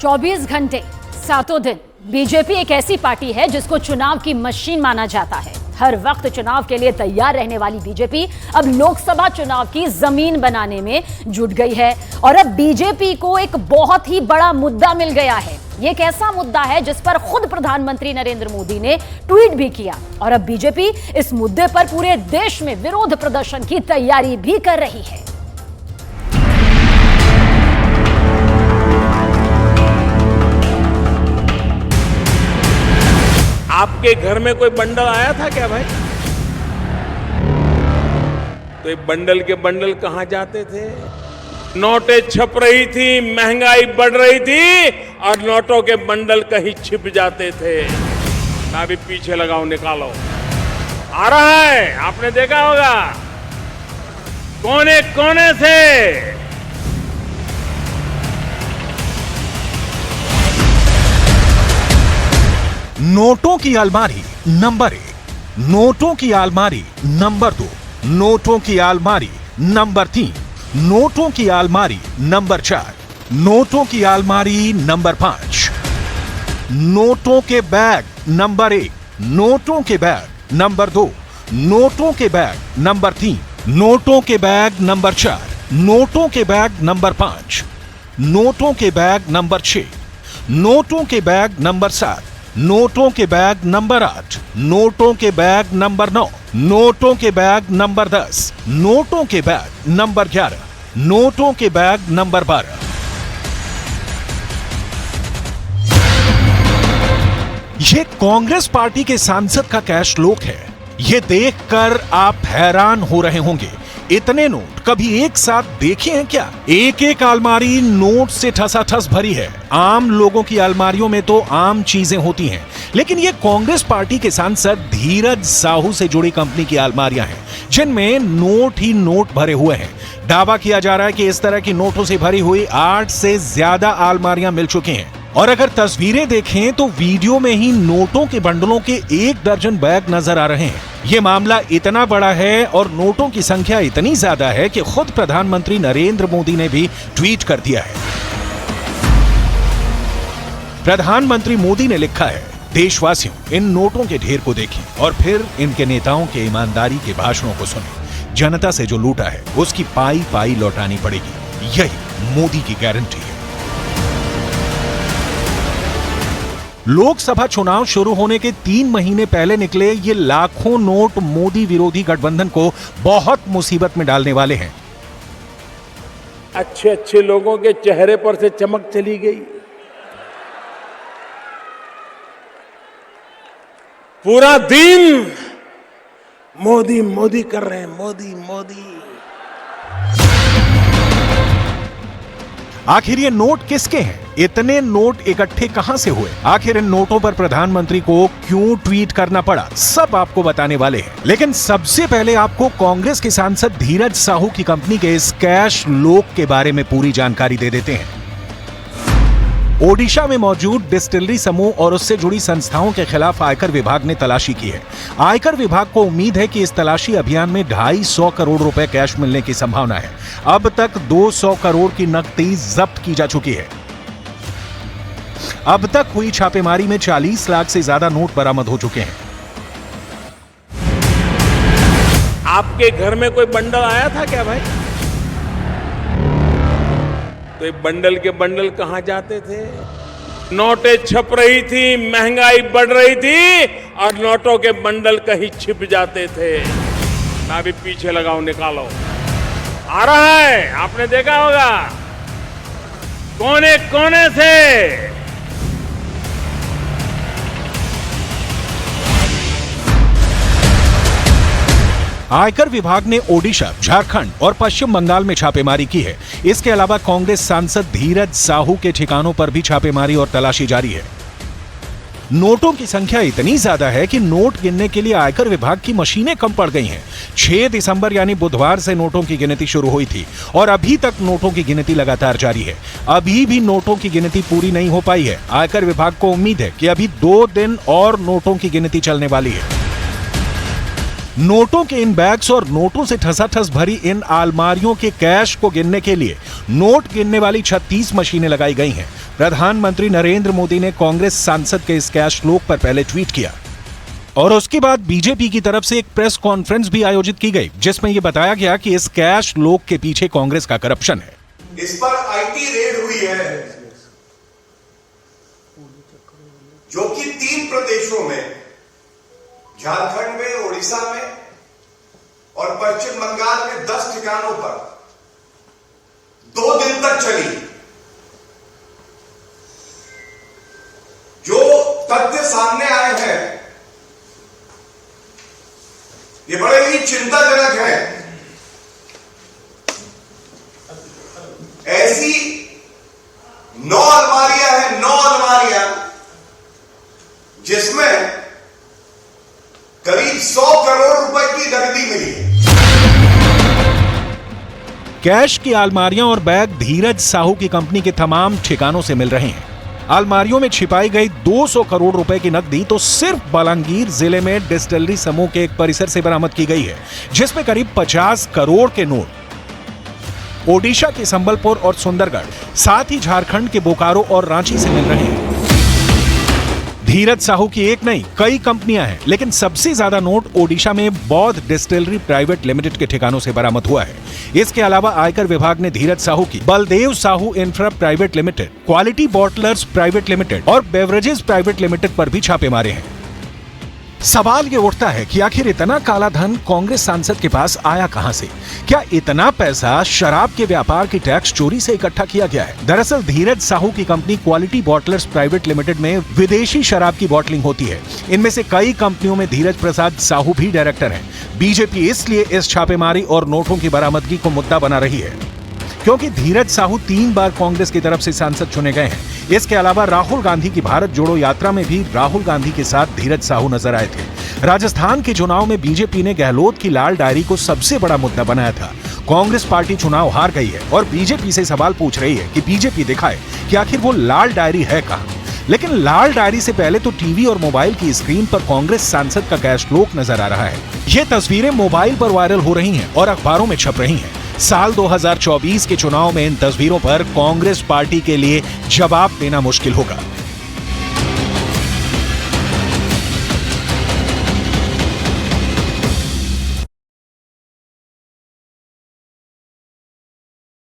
24 घंटे सातों दिन बीजेपी एक ऐसी पार्टी है जिसको चुनाव की मशीन माना जाता है। हर वक्त चुनाव के लिए तैयार रहने वाली बीजेपी अब लोकसभा चुनाव की जमीन बनाने में जुट गई है और अब बीजेपी को एक बहुत ही बड़ा मुद्दा मिल गया है। ये एक ऐसा मुद्दा है जिस पर खुद प्रधानमंत्री नरेंद्र मोदी ने ट्वीट भी किया और अब बीजेपी इस मुद्दे पर पूरे देश में विरोध प्रदर्शन की तैयारी भी कर रही है। आपके घर में कोई बंडल आया था क्या भाई? तो ये बंडल के बंडल कहां जाते थे? नोटें छप रही थी, महंगाई बढ़ रही थी और नोटों के बंडल कहीं छिप जाते थे। अभी पीछे लगाओ, निकालो, आ रहा है, आपने देखा होगा कोने कोने से। नोटों की अलमारी नंबर 1, नोटों की अलमारी नंबर 2, नोटों की अलमारी नंबर 3, नोटों की अलमारी नंबर 4, नोटों की अलमारी नंबर 5, नोटों के बैग नंबर 1, नोटों के बैग नंबर 2, नोटों के बैग नंबर 3, नोटों के बैग नंबर 4, नोटों के बैग नंबर 5, नोटों के बैग नंबर 6, नोटों के बैग नंबर 7, नोटों के बैग नंबर 8, नोटों के बैग नंबर 9, नोटों के बैग नंबर 10, नोटों के बैग नंबर 11, नोटों के बैग नंबर 12। ये कांग्रेस पार्टी के सांसद का कैश लॉक है। ये देखकर आप हैरान हो रहे होंगे, इतने नोट कभी एक साथ देखे हैं क्या? एक एक अलमारी नोट से ठसाठस भरी है। आम लोगों की अलमारियों में तो आम चीजें होती हैं, लेकिन ये कांग्रेस पार्टी के सांसद धीरज साहू से जुड़ी कंपनी की अलमारियां हैं, जिनमें नोट ही नोट भरे हुए हैं। दावा किया जा रहा है कि इस तरह की नोटों से भरी हुई 8 से ज्यादा अलमारियां मिल चुकी हैं। और अगर तस्वीरें देखें तो वीडियो में ही नोटों के बंडलों के 1 दर्जन बैग नजर आ रहे हैं। यह मामला इतना बड़ा है और नोटों की संख्या इतनी ज्यादा है कि खुद प्रधानमंत्री नरेंद्र मोदी ने भी ट्वीट कर दिया है। प्रधानमंत्री मोदी ने लिखा है, देशवासियों, इन नोटों के ढेर को देखें और फिर इनके नेताओं के ईमानदारी के भाषणों को सुनें। जनता से जो लूटा है उसकी पाई पाई लौटानी पड़ेगी, यही मोदी की गारंटी है। लोकसभा चुनाव शुरू होने के 3 महीने पहले निकले ये लाखों नोट मोदी विरोधी गठबंधन को बहुत मुसीबत में डालने वाले हैं। अच्छे अच्छे लोगों के चेहरे पर से चमक चली गई। पूरा दिन मोदी मोदी कर रहे हैं, मोदी मोदी। आखिर ये नोट किसके हैं? इतने नोट इकट्ठे कहां से हुए? आखिर इन नोटों पर प्रधानमंत्री को क्यों ट्वीट करना पड़ा? सब आपको बताने वाले हैं, लेकिन सबसे पहले आपको कांग्रेस के सांसद धीरज साहू की कंपनी के इस कैश लॉक के बारे में पूरी जानकारी दे देते हैं। ओडिशा में मौजूद डिस्टिलरी समूह और उससे जुड़ी संस्थाओं के खिलाफ आयकर विभाग ने तलाशी की है। आयकर विभाग को उम्मीद है कि इस तलाशी अभियान में 250 करोड़ रुपए कैश मिलने की संभावना है। अब तक 200 करोड़ की नकदी जब्त की जा चुकी है। अब तक हुई छापेमारी में 40 लाख से ज्यादा नोट बरामद हो चुके हैं। आपके घर में कोई बंडल आया था क्या भाई? तो ये बंडल के बंडल कहां जाते थे? नोटें छप रही थी, महंगाई बढ़ रही थी और नोटों के बंडल कहीं छिप जाते थे। अभी पीछे लगाओ, निकालो, आ रहा है, आपने देखा होगा कोने कोने से। आयकर विभाग ने ओडिशा, झारखंड और पश्चिम बंगाल में छापेमारी की है। इसके अलावा कांग्रेस सांसद धीरज साहू के ठिकानों पर भी छापेमारी और तलाशी जारी है। नोटों की संख्या इतनी ज्यादा है कि नोट गिनने के लिए आयकर विभाग की मशीनें कम पड़ गई हैं। 6 दिसंबर यानी बुधवार से नोटों की गिनती शुरू हुई थी और अभी तक नोटों की गिनती लगातार जारी है। अभी भी नोटों की गिनती पूरी नहीं हो पाई है। आयकर विभाग को उम्मीद है कि अभी 2 दिन और नोटों की गिनती चलने वाली है। नोटों के इन बैग्स और नोटों से ठसाठस भरी इन अलमारियों के कैश को गिनने के लिए नोट गिनने वाली 36 मशीनें लगाई गई हैं। प्रधानमंत्री नरेंद्र मोदी ने कांग्रेस सांसद के इस कैश श्लोक पर पहले ट्वीट किया और उसके बाद बीजेपी की तरफ से एक प्रेस कॉन्फ्रेंस भी आयोजित की गई, जिसमें यह बताया गया कि इस कैश श्लोक के पीछे कांग्रेस का करप्शन है। इस पर आईटी रेड हुई है, जो कि 3 प्रदेशों में, झारखंड में, ओडिशा में और पश्चिम बंगाल में 10 ठिकानों पर 2 दिन तक चली। जो तथ्य सामने आए हैं ये बड़े ही चिंताजनक है। ऐसी 9 अलमारियां हैं, 9 अलमारियां, जिसमें करीब 100 करोड़ रुपए की नकदी मिली है। कैश की अलमारियां और बैग धीरज साहू की कंपनी के तमाम ठिकानों से मिल रहे हैं। अलमारियों में छिपाई गई 200 करोड़ रुपए की नकदी तो सिर्फ बलांगीर जिले में डिस्टिलरी समूह के एक परिसर से बरामद की गई है, जिसमें करीब 50 करोड़ के नोट ओडिशा के संबलपुर और सुंदरगढ़, साथ ही झारखंड के बोकारो और रांची से मिल रहे हैं। धीरज साहू की एक नहीं कई कंपनियां हैं, लेकिन सबसे ज्यादा नोट ओडिशा में बौद्ध डिस्टिलरी प्राइवेट लिमिटेड के ठिकानों से बरामद हुआ है। इसके अलावा आयकर विभाग ने धीरज साहू की Baldev Sahu infra private limited, quality bottlers private limited और बेवरेजेस प्राइवेट लिमिटेड पर भी छापे मारे हैं। सवाल ये उठता है कि आखिर इतना काला धन कांग्रेस सांसद के पास आया कहां से? क्या इतना पैसा शराब के व्यापार की टैक्स चोरी से इकट्ठा किया गया है? दरअसल धीरज साहू की company quality bottlers private limited में विदेशी शराब की बॉटलिंग होती है। इनमें से कई कंपनियों में धीरज प्रसाद साहू भी डायरेक्टर हैं। बीजेपी इसलिए इस छापेमारी और नोटों की बरामदगी को मुद्दा बना रही है क्योंकि धीरज साहू 3 बार कांग्रेस की तरफ से सांसद चुने गए हैं। इसके अलावा राहुल गांधी की भारत जोड़ो यात्रा में भी राहुल गांधी के साथ धीरज साहू नजर आए थे। राजस्थान के चुनाव में बीजेपी ने गहलोत की लाल डायरी को सबसे बड़ा मुद्दा बनाया था। कांग्रेस पार्टी चुनाव हार गई है और बीजेपी से सवाल पूछ रही है कि बीजेपी दिखाए कि आखिर वो लाल डायरी है कहां। लेकिन लाल डायरी से पहले तो टीवी और मोबाइल की स्क्रीन पर कांग्रेस सांसद का कैश श्लोक नजर आ रहा है। ये तस्वीरें मोबाइल पर वायरल हो रही हैं और अखबारों में छप रही हैं। साल 2024 के चुनाव में इन तस्वीरों पर कांग्रेस पार्टी के लिए जवाब देना मुश्किल होगा।